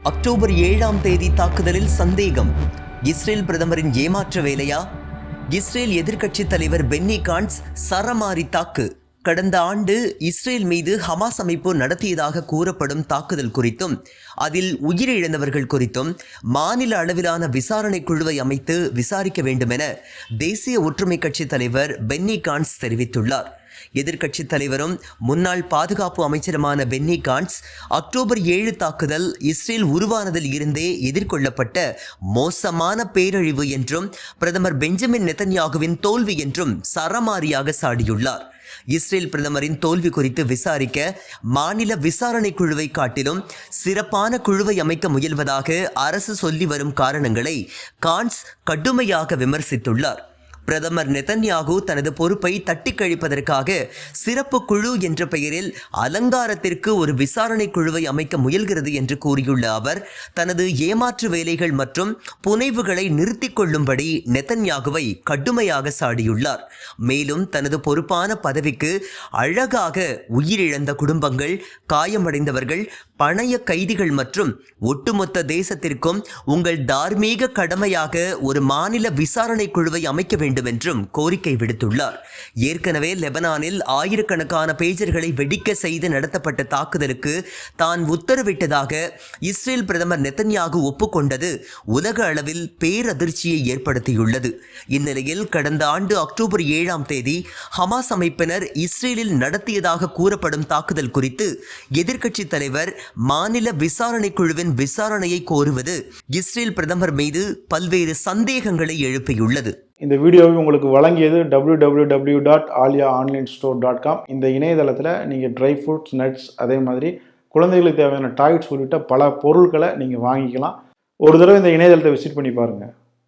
October 7ஆம் தேதி தாக்குதலில் சந்தேகம். இஸ்ரேல் பிரதமரின் ஏமாற்ற வேலையா? இஸ்ரேல் எதிர்க்கட்சி தலைவர் பென்னி கான்ட்ஸ் சரமாரி தாக்கு. கடந்த ஆண்டு இஸ்ரேல் மீது ஹமாஸ் அமைப்பு நடத்தியதாக கூறப்படும் தாக்குதல் குறித்தும் அதில் உயிரிழந்தவர்கள் குறித்தும் மாநில அளவிலான விசாரணை குழுவை அமைத்து விசாரிக்க வேண்டும் என தேசிய ஒற்றுமை கட்சி தலைவர் பென்னி கான்ட்ஸ் தெரிவித்துள்ளார். எதிர்க்கட்சி தலைவரும் முன்னாள் பாதுகாப்பு அமைச்சருமான பென்னி கான்ட்ஸ் அக்டோபர் 7 தாக்குதல் இஸ்ரேல் உருவானதில் இருந்தே எதிர்கொள்ளப்பட்ட மோசமான பேரழிவு என்றும் பிரதமர் பெஞ்சமின் நெதன்யாகுவின் தோல்வி என்றும் சரமாரியாக சாடியுள்ளார். இஸ்ரேல் பிரதமரின் தோல்வி குறித்து விசாரிக்க மாநில விசாரணை குழுவை காட்டிலும் சிறப்பான குழுவை அமைக்க முயல்வதாக அரசு சொல்லி வரும் காரணங்களை கான்ட்ஸ் கடுமையாக விமர்சித்துள்ளார். பிரதமர் நெதன்யாகு தனது பொறுப்பை தட்டி கழிப்பதற்காக சிறப்பு குழு என்ற பெயரில் அலங்காரத்திற்கு ஒரு விசாரணை குழுவை அமைக்க முயல்கிறது என்று கூறியுள்ள அவர் தனது ஏமாற்று வேலைகள் மற்றும் புனைவுகளை நிறுத்திக் கொள்ளும்படி நெதன்யாகுவை கடுமையாக சாடியுள்ளார். மேலும் தனது பொறுப்பான பதவிக்கு அழகாக உயிரிழந்த குடும்பங்கள், காயமடைந்தவர்கள், பணைய கைதிகள் மற்றும் ஒட்டுமொத்த தேசத்திற்கும் உங்கள் தார்மீக கடமையாக ஒரு மாநில விசாரணை குழுவை அமைக்க வேண்டும் என்றும் கோரிக்கை விடுத்துள்ளார். ஏற்கனவே லெபனானில் ஆயிரக்கணக்கான பேஜர்களை வெடிக்க செய்து நடத்தப்பட்ட தாக்குதலுக்கு தான் உத்தரவிட்டதாக இஸ்ரேல் பிரதமர் நெதன்யாகு ஒப்புக்கொண்டது உலக அளவில் பேரதிர்ச்சியை ஏற்படுத்தியுள்ளது. இந்நிலையில் கடந்த ஆண்டு அக்டோபர் 7ஆம் தேதி ஹமாஸ் அமைப்பினர் இஸ்ரேலில் நடத்தியதாக கூறப்படும் தாக்குதல் குறித்து எதிர்க்கட்சி தலைவர் மாநில விசாரணை குழுவின் விசாரணையை கோருவது இஸ்ரேல் பிரதமர் மீது பல்வேறு சந்தேகங்களை எழுப்பியுள்ளது. இந்த வீடியோவை உங்களுக்கு வழங்கியது www.aliaonlinestore.com. இந்த இணையதளத்தில் நீங்கள் ட்ரை ஃப்ரூட்ஸ், நட்ஸ், அதே மாதிரி குழந்தைகளுக்கு தேவையான டாய்ஸ் உள்ளிட்ட பல பொருட்களை நீங்கள் வாங்கிக்கலாம். ஒரு தடவை இந்த இணையதளத்தை விசிட் பண்ணி பாருங்கள்.